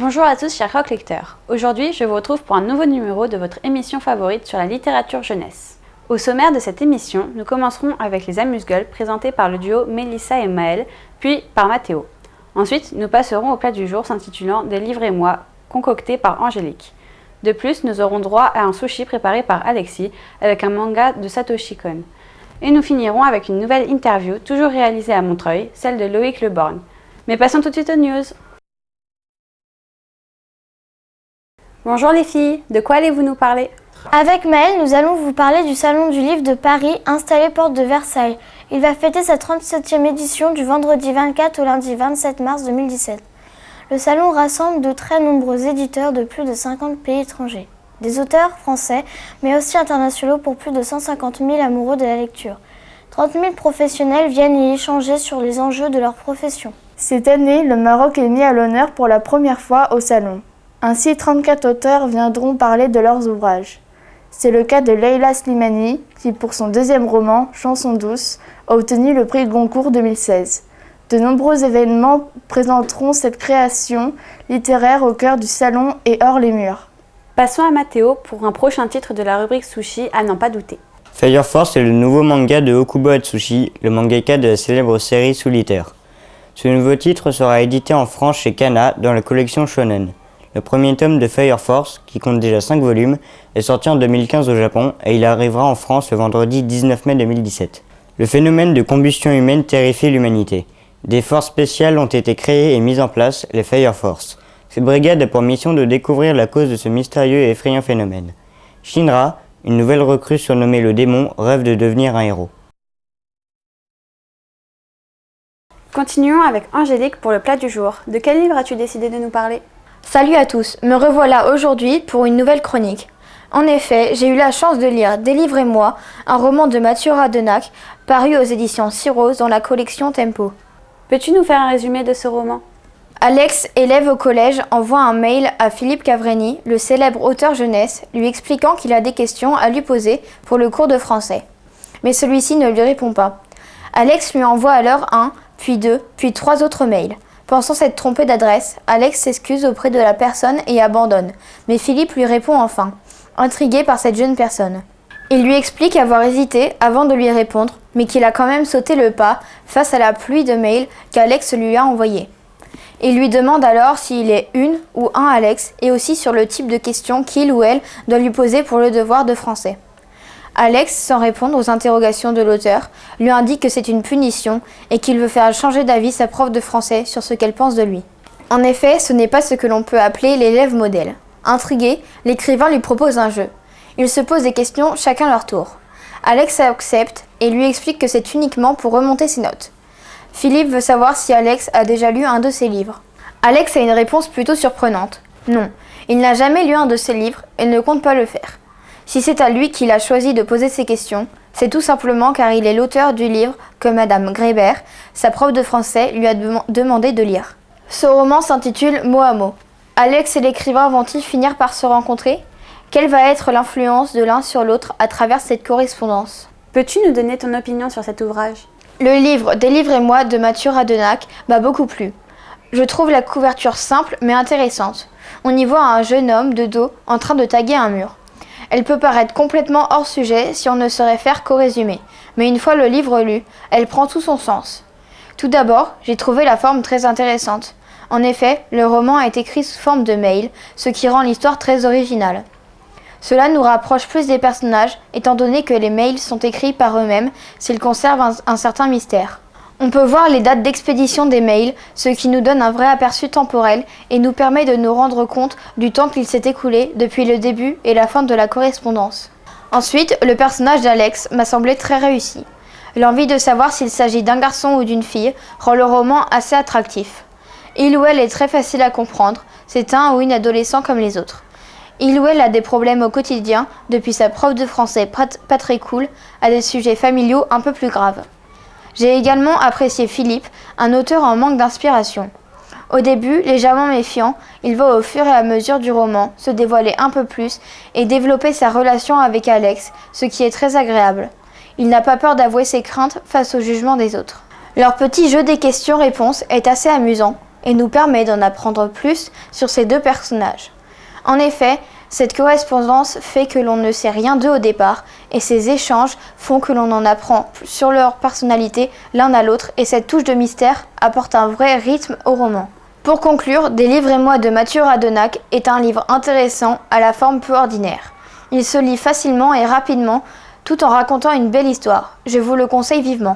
Bonjour à tous chers rock lecteurs. Aujourd'hui, je vous retrouve pour un nouveau numéro de votre émission favorite sur la littérature jeunesse. Au sommaire de cette émission, nous commencerons avec les amuse-gueules présentés par le duo Mélissa et Maël, puis par Mathéo. Ensuite, nous passerons au plat du jour s'intitulant « Délivrez-moi » concocté par Angélique. De plus, nous aurons droit à un sushi préparé par Alexis avec un manga de Satoshi Kon. Et nous finirons avec une nouvelle interview, toujours réalisée à Montreuil, celle de Loïc Leborgne. Mais passons tout de suite aux news. Bonjour les filles, de quoi allez-vous nous parler? Avec Maëlle, nous allons vous parler du Salon du Livre de Paris, installé porte de Versailles. Il va fêter sa 37e édition du vendredi 24 au lundi 27 mars 2017. Le salon rassemble de très nombreux éditeurs de plus de 50 pays étrangers. Des auteurs français, mais aussi internationaux pour plus de 150 000 amoureux de la lecture. 30 000 professionnels viennent y échanger sur les enjeux de leur profession. Cette année, le Maroc est mis à l'honneur pour la première fois au salon. Ainsi, 34 auteurs viendront parler de leurs ouvrages. C'est le cas de Leila Slimani, qui pour son deuxième roman, Chanson douce, a obtenu le prix Goncourt 2016. De nombreux événements présenteront cette création littéraire au cœur du salon et hors les murs. Passons à Mathéo pour un prochain titre de la rubrique Sushi à n'en pas douter. Fire Force est le nouveau manga de Okubo Atsushi, le mangaka de la célèbre série Solitaire. Ce nouveau titre sera édité en France chez Kana dans la collection Shonen. Le premier tome de Fire Force, qui compte déjà 5 volumes, est sorti en 2015 au Japon et il arrivera en France le vendredi 19 mai 2017. Le phénomène de combustion humaine terrifie l'humanité. Des forces spéciales ont été créées et mises en place, les Fire Force. Cette brigade a pour mission de découvrir la cause de ce mystérieux et effrayant phénomène. Shinra, une nouvelle recrue surnommée le démon, rêve de devenir un héros. Continuons avec Angélique pour le plat du jour. De quel livre as-tu décidé de nous parler? Salut à tous, me revoilà aujourd'hui pour une nouvelle chronique. En effet, j'ai eu la chance de lire Délivrez-moi, un roman de Mathieu Radenac, paru aux éditions Cyrose dans la collection Tempo. Peux-tu nous faire un résumé de ce roman? Alex, élève au collège, envoie un mail à Philippe Cavregni, le célèbre auteur jeunesse, lui expliquant qu'il a des questions à lui poser pour le cours de français. Mais celui-ci ne lui répond pas. Alex lui envoie alors un, puis deux, puis trois autres mails. Pensant s'être trompé d'adresse, Alex s'excuse auprès de la personne et abandonne, mais Philippe lui répond enfin, intrigué par cette jeune personne. Il lui explique avoir hésité avant de lui répondre, mais qu'il a quand même sauté le pas face à la pluie de mails qu'Alex lui a envoyés. Il lui demande alors s'il est une ou un Alex et aussi sur le type de questions qu'il ou elle doit lui poser pour le devoir de français. Alex, sans répondre aux interrogations de l'auteur, lui indique que c'est une punition et qu'il veut faire changer d'avis sa prof de français sur ce qu'elle pense de lui. En effet, ce n'est pas ce que l'on peut appeler l'élève modèle. Intrigué, l'écrivain lui propose un jeu. Ils se posent des questions chacun leur tour. Alex accepte et lui explique que c'est uniquement pour remonter ses notes. Philippe veut savoir si Alex a déjà lu un de ses livres. Alex a une réponse plutôt surprenante. Non, il n'a jamais lu un de ses livres et ne compte pas le faire. Si c'est à lui qu'il a choisi de poser ces questions, c'est tout simplement car il est l'auteur du livre que Madame Grébert, sa prof de français, lui a demandé de lire. Ce roman s'intitule Mot à mot. Alex et l'écrivain vont-ils finir par se rencontrer? Quelle va être l'influence de l'un sur l'autre à travers cette correspondance? Peux-tu nous donner ton opinion sur cet ouvrage? Le livre Délivrez-moi de Mathieu Radenac m'a beaucoup plu. Je trouve la couverture simple mais intéressante. On y voit un jeune homme de dos en train de taguer un mur. Elle peut paraître complètement hors sujet si on ne se réfère qu'au résumé, mais une fois le livre lu, elle prend tout son sens. Tout d'abord, j'ai trouvé la forme très intéressante. En effet, le roman est écrit sous forme de mail, ce qui rend l'histoire très originale. Cela nous rapproche plus des personnages, étant donné que les mails sont écrits par eux-mêmes, s'ils conservent un certain mystère. On peut voir les dates d'expédition des mails, ce qui nous donne un vrai aperçu temporel et nous permet de nous rendre compte du temps qu'il s'est écoulé depuis le début et la fin de la correspondance. Ensuite, le personnage d'Alex m'a semblé très réussi. L'envie de savoir s'il s'agit d'un garçon ou d'une fille rend le roman assez attractif. Il ou elle est très facile à comprendre, c'est un ou une adolescent comme les autres. Il ou elle a des problèmes au quotidien, depuis sa prof de français pas très cool à des sujets familiaux un peu plus graves. J'ai également apprécié Philippe, un auteur en manque d'inspiration. Au début, légèrement méfiant, il va au fur et à mesure du roman se dévoiler un peu plus et développer sa relation avec Alex, ce qui est très agréable. Il n'a pas peur d'avouer ses craintes face au jugement des autres. Leur petit jeu des questions-réponses est assez amusant. et nous permet d'en apprendre plus sur ces deux personnages. En effet, cette correspondance fait que l'on ne sait rien d'eux au départ et ces échanges font que l'on en apprend sur leur personnalité l'un à l'autre et cette touche de mystère apporte un vrai rythme au roman. Pour conclure, Délivrez-moi de Mathieu Radenac est un livre intéressant à la forme peu ordinaire. Il se lit facilement et rapidement tout en racontant une belle histoire. Je vous le conseille vivement.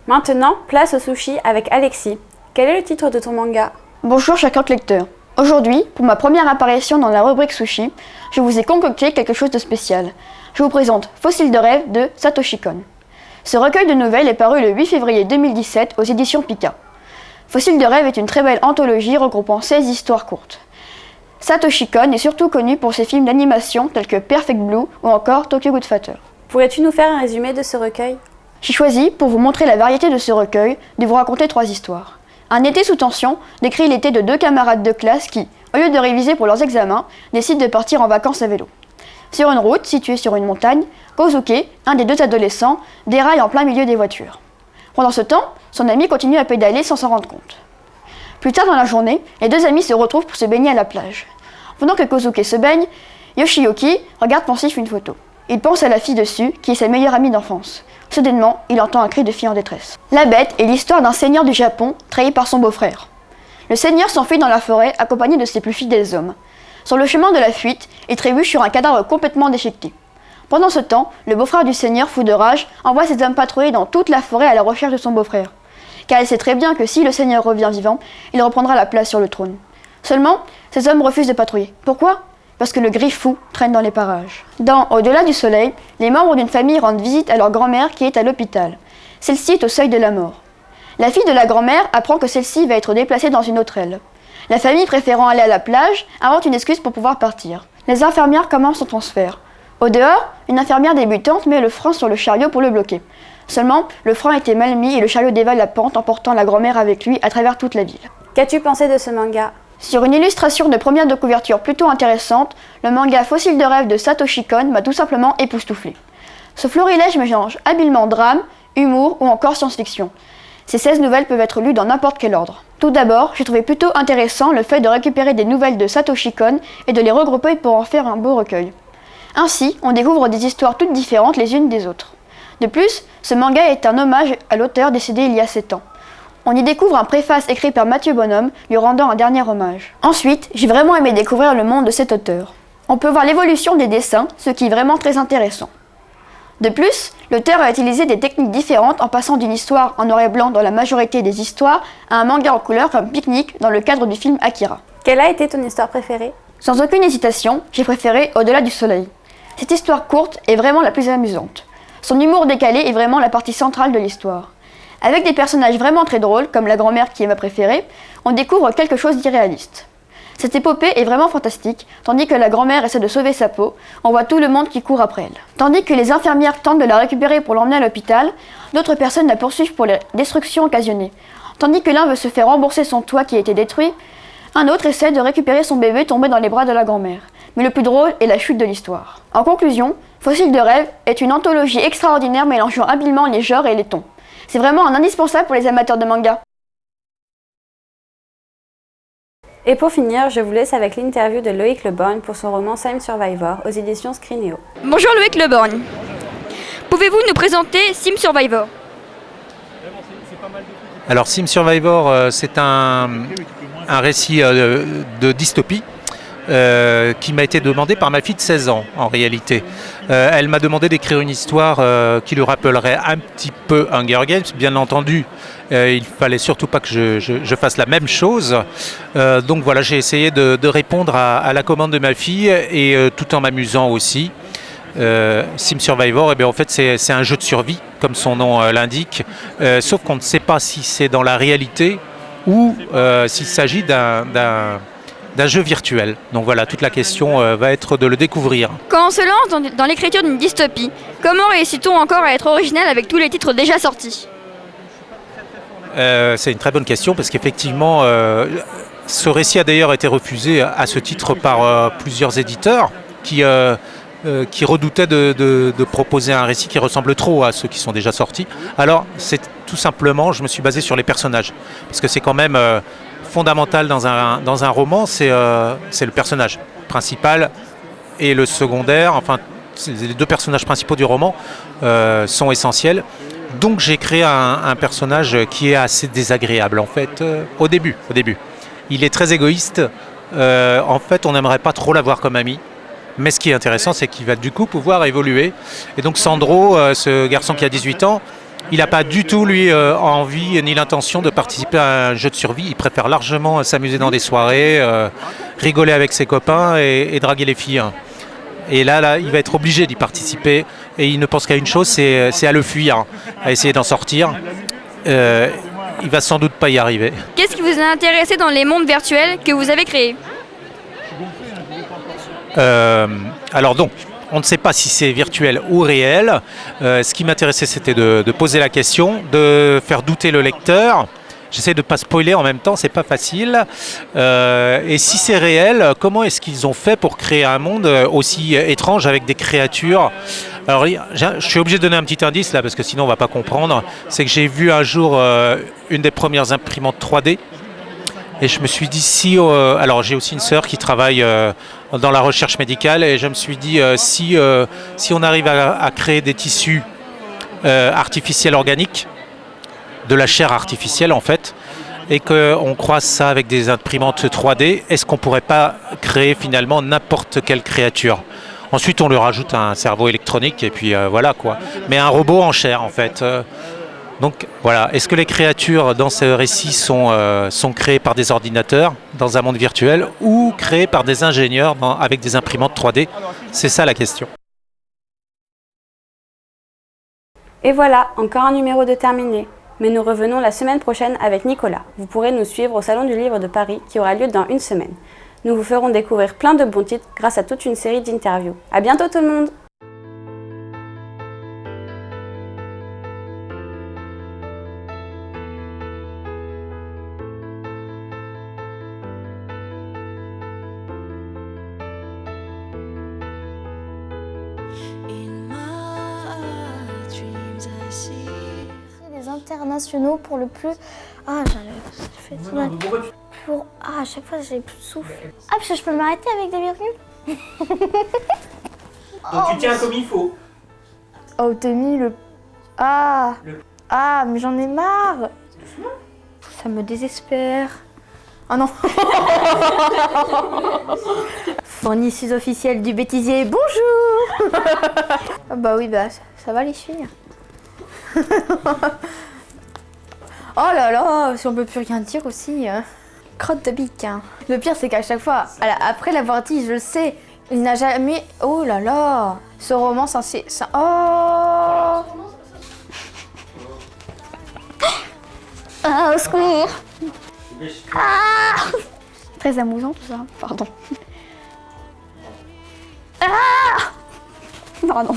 Maintenant, place au sushi avec Alexis. Quel est le titre de ton manga? Bonjour chers lecteurs. Aujourd'hui, pour ma première apparition dans la rubrique sushi, je vous ai concocté quelque chose de spécial. Je vous présente Fossile de rêve de Satoshi Kon. Ce recueil de nouvelles est paru le 8 février 2017 aux éditions Pika. Fossile de rêve est une très belle anthologie regroupant 16 histoires courtes. Satoshi Kon est surtout connu pour ses films d'animation tels que Perfect Blue ou encore Tokyo Godfather. Pourrais-tu nous faire un résumé de ce recueil? J'ai choisi, pour vous montrer la variété de ce recueil, de vous raconter 3 histoires. Un été sous tension décrit l'été de 2 camarades de classe qui, au lieu de réviser pour leurs examens, décident de partir en vacances à vélo. Sur une route située sur une montagne, Kozuke, un des 2 adolescents, déraille en plein milieu des voitures. Pendant ce temps, son ami continue à pédaler sans s'en rendre compte. Plus tard dans la journée, les 2 amis se retrouvent pour se baigner à la plage. Pendant que Kozuke se baigne, Yoshiyuki regarde pensif une photo. Il pense à la fille dessus, qui est sa meilleure amie d'enfance. Soudainement, il entend un cri de fille en détresse. La Bête est l'histoire d'un seigneur du Japon, trahi par son beau-frère. Le seigneur s'enfuit dans la forêt accompagné de ses plus fidèles hommes. Sur le chemin de la fuite, il trébuche sur un cadavre complètement déchiqueté. Pendant ce temps, le beau-frère du seigneur, fou de rage, envoie ses hommes patrouiller dans toute la forêt à la recherche de son beau-frère. Car il sait très bien que si le seigneur revient vivant, il reprendra la place sur le trône. Seulement, ces hommes refusent de patrouiller. Pourquoi ? Parce que le gris fou traîne dans les parages. Dans Au-delà du soleil, les membres d'une famille rendent visite à leur grand-mère qui est à l'hôpital. Celle-ci est au seuil de la mort. La fille de la grand-mère apprend que celle-ci va être déplacée dans une autre aile. La famille, préférant aller à la plage, invente une excuse pour pouvoir partir. Les infirmières commencent son transfert. Au dehors, une infirmière débutante met le frein sur le chariot pour le bloquer. Seulement, le frein était mal mis et le chariot dévale la pente, emportant la grand-mère avec lui à travers toute la ville. Qu'as-tu pensé de ce manga? Sur une illustration de première de couverture plutôt intéressante, le manga Fossile de rêve de Satoshi Kon m'a tout simplement époustouflé. Ce florilège mélange habilement drame, humour ou encore science-fiction. Ces 16 nouvelles peuvent être lues dans n'importe quel ordre. Tout d'abord, j'ai trouvé plutôt intéressant le fait de récupérer des nouvelles de Satoshi Kon et de les regrouper pour en faire un beau recueil. Ainsi, on découvre des histoires toutes différentes les unes des autres. De plus, ce manga est un hommage à l'auteur décédé il y a 7 ans. On y découvre un préface écrit par Mathieu Bonhomme, lui rendant un dernier hommage. Ensuite, j'ai vraiment aimé découvrir le monde de cet auteur. On peut voir l'évolution des dessins, ce qui est vraiment très intéressant. De plus, l'auteur a utilisé des techniques différentes en passant d'une histoire en noir et blanc dans la majorité des histoires à un manga en couleur comme Picnic dans le cadre du film Akira. Quelle a été ton histoire préférée? Sans aucune hésitation, j'ai préféré Au-delà du soleil. Cette histoire courte est vraiment la plus amusante. Son humour décalé est vraiment la partie centrale de l'histoire. Avec des personnages vraiment très drôles, comme la grand-mère qui est ma préférée, on découvre quelque chose d'irréaliste. Cette épopée est vraiment fantastique, tandis que la grand-mère essaie de sauver sa peau, on voit tout le monde qui court après elle. Tandis que les infirmières tentent de la récupérer pour l'emmener à l'hôpital, d'autres personnes la poursuivent pour les destructions occasionnées. Tandis que l'un veut se faire rembourser son toit qui a été détruit, un autre essaie de récupérer son bébé tombé dans les bras de la grand-mère. Mais le plus drôle est la chute de l'histoire. En conclusion, Fossile de rêve est une anthologie extraordinaire mélangeant habilement les genres et les tons. C'est vraiment un indispensable pour les amateurs de manga. Et pour finir, je vous laisse avec l'interview de Loïc Leborgne pour son roman Sim Survivor aux éditions Scrineo. Bonjour Loïc Leborgne. Pouvez-vous nous présenter Sim Survivor? Alors Sim Survivor, c'est un récit de dystopie qui m'a été demandé par ma fille de 16 ans en réalité. Elle m'a demandé d'écrire une histoire qui lui rappellerait un petit peu Hunger Games, bien entendu. Il fallait surtout pas que je fasse la même chose. Donc voilà, j'ai essayé de répondre à la commande de ma fille et tout en m'amusant aussi. Sim Survivor, en fait c'est un jeu de survie comme son nom l'indique, sauf qu'on ne sait pas si c'est dans la réalité ou s'il s'agit d'un jeu virtuel. Donc voilà, toute la question va être de le découvrir. Quand on se lance dans l'écriture d'une dystopie, comment réussit-on encore à être original avec tous les titres déjà sortis? C'est une très bonne question parce qu'effectivement, ce récit a d'ailleurs été refusé à ce titre par plusieurs éditeurs qui qui redoutait de proposer un récit qui ressemble trop à ceux qui sont déjà sortis. Alors, c'est tout simplement, je me suis basé sur les personnages, parce que c'est quand même fondamental dans un roman, c'est le personnage principal et le secondaire, enfin, les deux personnages principaux du roman sont essentiels. Donc j'ai créé un personnage qui est assez désagréable en fait, au début. Il est très égoïste, en fait on n'aimerait pas trop l'avoir comme ami, mais ce qui est intéressant c'est qu'il va du coup pouvoir évoluer. Et donc Sandro, ce garçon qui a 18 ans, il n'a pas du tout lui envie ni l'intention de participer à un jeu de survie, il préfère largement s'amuser dans des soirées, rigoler avec ses copains et draguer les filles. Et là, il va être obligé d'y participer et il ne pense qu'à une chose, c'est à le fuir, à essayer d'en sortir. Il va sans doute pas y arriver. Qu'est-ce qui vous a intéressé dans les mondes virtuels que vous avez créés? Alors donc, on ne sait pas si c'est virtuel ou réel. Ce qui m'intéressait, c'était de poser la question, de faire douter le lecteur. J'essaie de ne pas spoiler en même temps, c'est pas facile. Et si c'est réel, comment est-ce qu'ils ont fait pour créer un monde aussi étrange avec des créatures? Alors, je suis obligé de donner un petit indice là, parce que sinon on va pas comprendre. C'est que j'ai vu un jour une des premières imprimantes 3D. Et je me suis dit, alors j'ai aussi une sœur qui travaille dans la recherche médicale, et je me suis dit, si on arrive à créer des tissus artificiels organiques, de la chair artificielle en fait, et qu'on croise ça avec des imprimantes 3D, est-ce qu'on ne pourrait pas créer finalement n'importe quelle créature? Ensuite on lui rajoute un cerveau électronique et puis voilà quoi. Mais un robot en chair en fait. Donc voilà, est-ce que les créatures dans ce récit sont créées par des ordinateurs dans un monde virtuel ou créées par des ingénieurs avec des imprimantes 3D? C'est ça la question. Et voilà, encore un numéro de terminé. Mais nous revenons la semaine prochaine avec Nicolas. Vous pourrez nous suivre au Salon du Livre de Paris qui aura lieu dans une semaine. Nous vous ferons découvrir plein de bons titres grâce à toute une série d'interviews. À bientôt tout le monde! Internationaux pour le plus... Ah, j'ai fait tout mal. Pour... Ah, à chaque fois j'ai plus de souffle. Ah, parce que je peux m'arrêter avec des virgules. Donc tu tiens comme il faut. Obtenu le... Ah, mais j'en ai marre. Ça me désespère. Oh non. Fournisseuse officielle du bêtisier, bonjour. Ah bah oui, bah ça va les filles. Oh là là, si on peut plus rien dire aussi. Crotte de bique. Hein. Le pire, c'est qu'à chaque fois, après l'avoir dit, je le sais, il n'a jamais... Oh là là, ce roman, c'est... Oh. Ah, au secours. Ah. Très amusant tout ça, pardon. Ah. Pardon.